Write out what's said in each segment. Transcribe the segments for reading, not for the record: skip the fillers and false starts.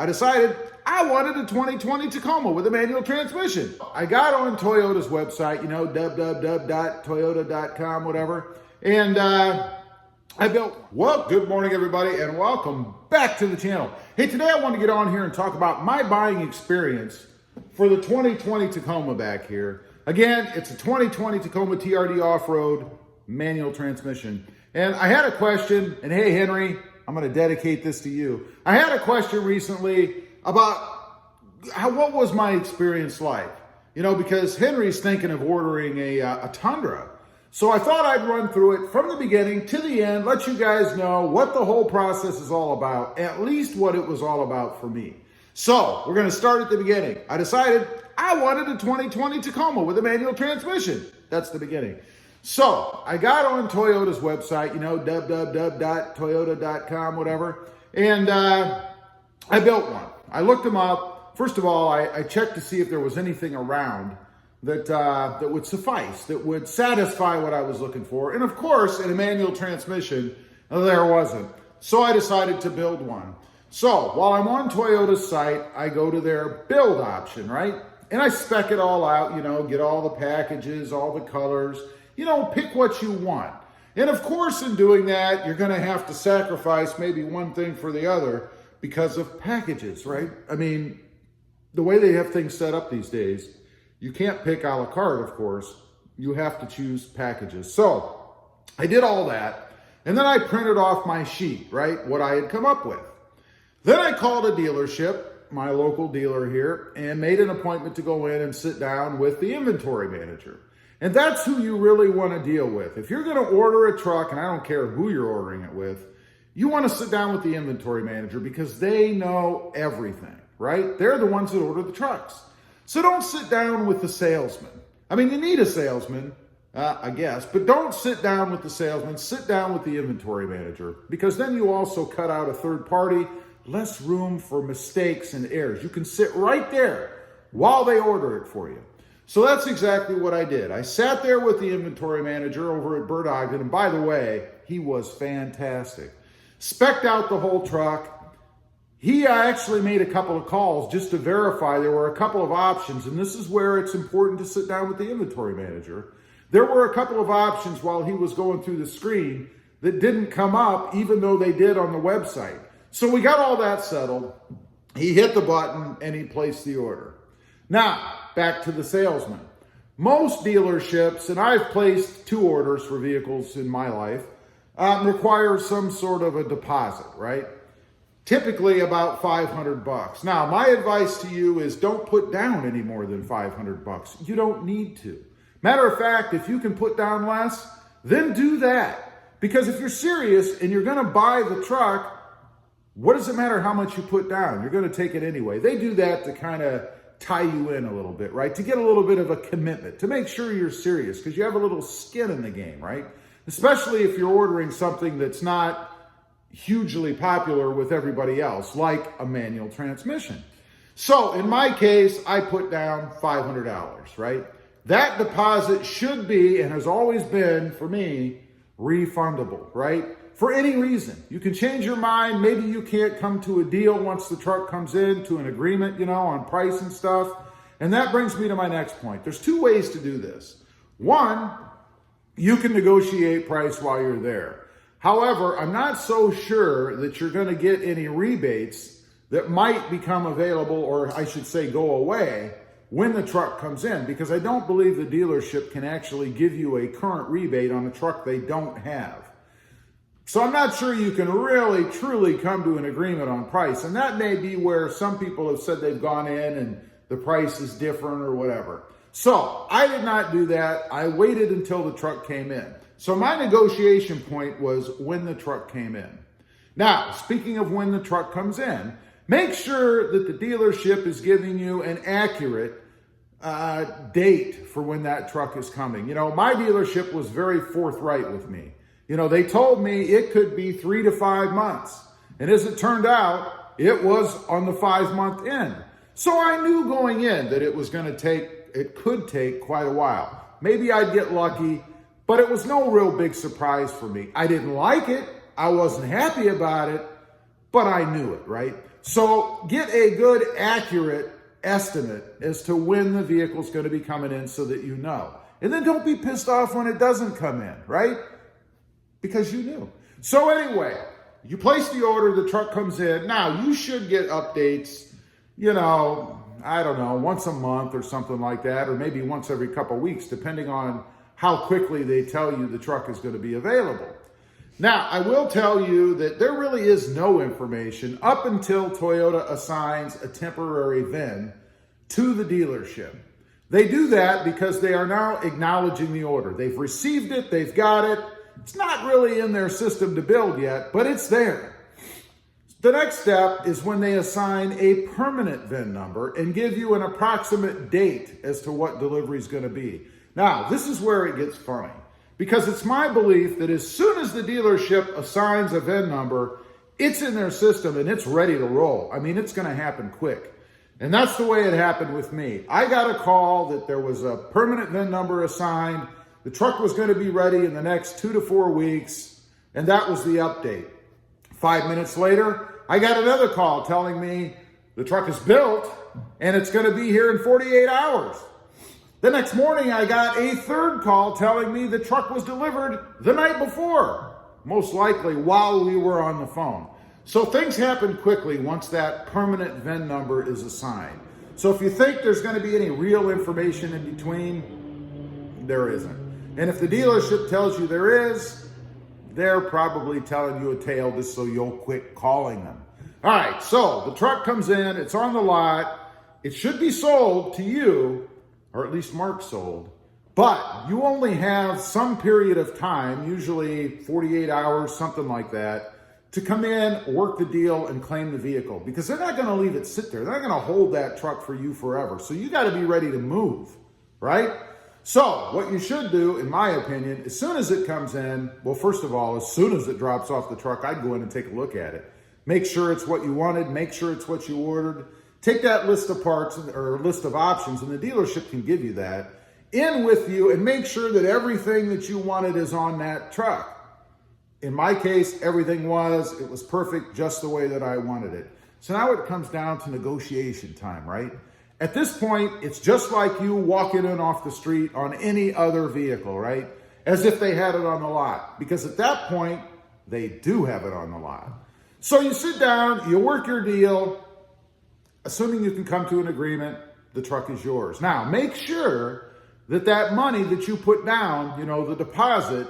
I decided I wanted a 2020 Tacoma with a manual transmission. I got on Toyota's website, www.toyota.com, whatever, and I built one. Well, good morning, everybody, and welcome back to the channel. Hey, today I want to get on here and talk about my buying experience for the 2020 Tacoma back here. Again, it's a 2020 Tacoma TRD off-road manual transmission. And I had a question, and hey, Henry, I'm going to dedicate this to you. I had a question recently about what was my experience like? Because Henry's thinking of ordering a Tundra. So I thought I'd run through it from the beginning to the end, let you guys know what the whole process is all about, at least what it was all about for me. So we're going to start at the beginning. I decided I wanted a 2020 Tacoma with a manual transmission. That's the beginning. So I got on Toyota's website, www.toyota.com, whatever, and I built one. I looked them up. First of all, I checked to see if there was anything around that would suffice, that would satisfy what I was looking for. And of course, in a manual transmission, there wasn't. So I decided to build one. So while I'm on Toyota's site, I go to their build option, right? And I spec it all out, get all the packages, all the colors, pick what you want. And of course, in doing that, you're going to have to sacrifice maybe one thing for the other because of packages, right? I mean, the way they have things set up these days, you can't pick a la carte, of course. You have to choose packages. So I did all that, and then I printed off my sheet, right? What I had come up with. Then I called a dealership, my local dealer here, and made an appointment to go in and sit down with the inventory manager. And that's who you really want to deal with. If you're going to order a truck, and I don't care who you're ordering it with, you want to sit down with the inventory manager because they know everything, right? They're the ones that order the trucks. So don't sit down with the salesman. I mean, you need a salesman, I guess, but don't sit down with the salesman. Sit down with the inventory manager because then you also cut out a third party, less room for mistakes and errors. You can sit right there while they order it for you. So that's exactly what I did. I sat there with the inventory manager over at Bert Ogden, and by the way, he was fantastic. Spec'd out the whole truck. He actually made a couple of calls just to verify there were a couple of options, and this is where it's important to sit down with the inventory manager. There were a couple of options while he was going through the screen that didn't come up, even though they did on the website. So we got all that settled. He hit the button, and he placed the order. Now, back to the salesman. Most dealerships, and I've placed 2 orders for vehicles in my life, require some sort of a deposit, right? Typically about $500. Now, my advice to you is don't put down any more than $500. You don't need to. Matter of fact, if you can put down less, then do that. Because if you're serious and you're going to buy the truck, what does it matter how much you put down? You're going to take it anyway. They do that to kind of tie you in a little bit, right? To get a little bit of a commitment, to make sure you're serious because you have a little skin in the game, right? Especially if you're ordering something that's not hugely popular with everybody else, like a manual transmission. So in my case, I put down $500, right? That deposit should be, and has always been for me, refundable, right? For any reason. You can change your mind. Maybe you can't come to a deal once the truck comes in, to an agreement, on price and stuff. And that brings me to my next point. There's 2 ways to do this. One, you can negotiate price while you're there. However, I'm not so sure that you're going to get any rebates that might become available, or I should say go away, when the truck comes in, because I don't believe the dealership can actually give you a current rebate on a truck they don't have. So I'm not sure you can really, truly come to an agreement on price. And that may be where some people have said they've gone in and the price is different or whatever. So I did not do that. I waited until the truck came in. So my negotiation point was when the truck came in. Now, speaking of when the truck comes in, make sure that the dealership is giving you an accurate date for when that truck is coming. My dealership was very forthright with me. They told me it could be 3 to 5 months. And as it turned out, it was on the 5-month end. So I knew going in that it could take quite a while. Maybe I'd get lucky, but it was no real big surprise for me. I didn't like it. I wasn't happy about it, but I knew it, right? So get a good, accurate estimate as to when the vehicle's going to be coming in so that you know. And then don't be pissed off when it doesn't come in, right? Because you knew. So anyway, you place the order, the truck comes in. Now, you should get updates, you know, I don't know, once a month or something like that, or maybe once every couple of weeks, depending on how quickly they tell you the truck is going to be available. Now, I will tell you that there really is no information up until Toyota assigns a temporary VIN to the dealership. They do that because they are now acknowledging the order. They've received it, they've got it. It's not really in their system to build yet, but it's there. The next step is when they assign a permanent VIN number and give you an approximate date as to what delivery is going to be. Now, this is where it gets funny, because it's my belief that as soon as the dealership assigns a VIN number, it's in their system and it's ready to roll. I mean, it's going to happen quick. And that's the way it happened with me. I got a call that there was a permanent VIN number assigned. The truck was going to be ready in the next 2 to 4 weeks, and that was the update. 5 minutes later, I got another call telling me the truck is built and it's going to be here in 48 hours. The next morning, I got a third call telling me the truck was delivered the night before, most likely while we were on the phone. So things happen quickly once that permanent VIN number is assigned. So if you think there's going to be any real information in between, there isn't. And if the dealership tells you there is, they're probably telling you a tale just so you'll quit calling them. All right, so the truck comes in, it's on the lot, it should be sold to you, or at least marked sold, but you only have some period of time, usually 48 hours, something like that, to come in, work the deal, and claim the vehicle, because they're not going to leave it sit there. They're not going to hold that truck for you forever. So you got to be ready to move, right? So what you should do, in my opinion, as soon as it comes in, well, first of all, as soon as it drops off the truck, I'd go in and take a look at it. Make sure it's what you wanted. Make sure it's what you ordered. Take that list of parts or list of options, and the dealership can give you that, in with you, and make sure that everything that you wanted is on that truck. In my case, everything was. It was perfect, just the way that I wanted it. So now it comes down to negotiation time, right? At this point, it's just like you walking in off the street on any other vehicle, right? As if they had it on the lot. Because at that point, they do have it on the lot. So you sit down, you work your deal. Assuming you can come to an agreement, the truck is yours. Now, make sure that that money that you put down, you know, the deposit,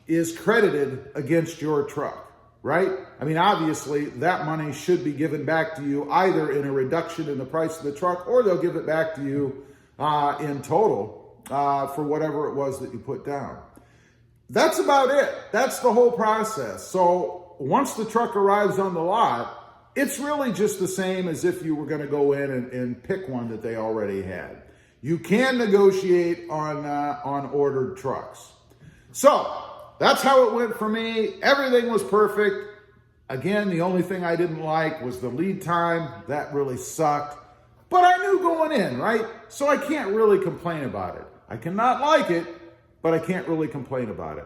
is credited against your truck, right? I mean, obviously, that money should be given back to you either in a reduction in the price of the truck, or they'll give it back to you in total for whatever it was that you put down. That's about it. That's the whole process. So once the truck arrives on the lot, it's really just the same as if you were going to go in and pick one that they already had. You can negotiate on ordered trucks. So that's how it went for me. Everything was perfect. Again, the only thing I didn't like was the lead time. That really sucked. But I knew going in, right? So I can't really complain about it. I cannot like it, but I can't really complain about it.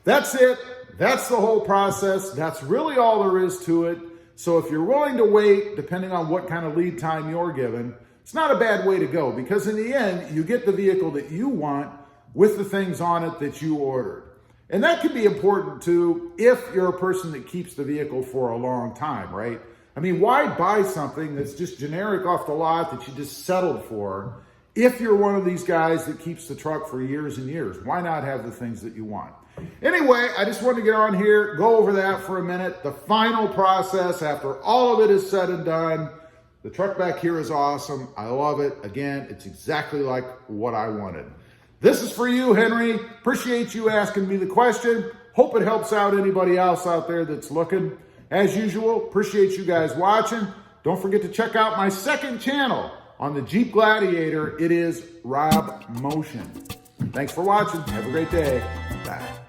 That's it. That's the whole process. That's really all there is to it. So if you're willing to wait, depending on what kind of lead time you're given, it's not a bad way to go, because in the end, you get the vehicle that you want with the things on it that you ordered. And that can be important too if you're a person that keeps the vehicle for a long time, right? I mean, why buy something that's just generic off the lot that you just settled for if you're one of these guys that keeps the truck for years and years? Why not have the things that you want? Anyway, I just wanted to get on here, go over that for a minute. The final process after all of it is said and done. The truck back here is awesome. I love it. Again, it's exactly like what I wanted. This is for you, Henry. Appreciate you asking me the question. Hope it helps out anybody else out there that's looking. As usual, appreciate you guys watching. Don't forget to check out my second channel on the Jeep Gladiator. It is RobMotive. Thanks for watching. Have a great day. Bye.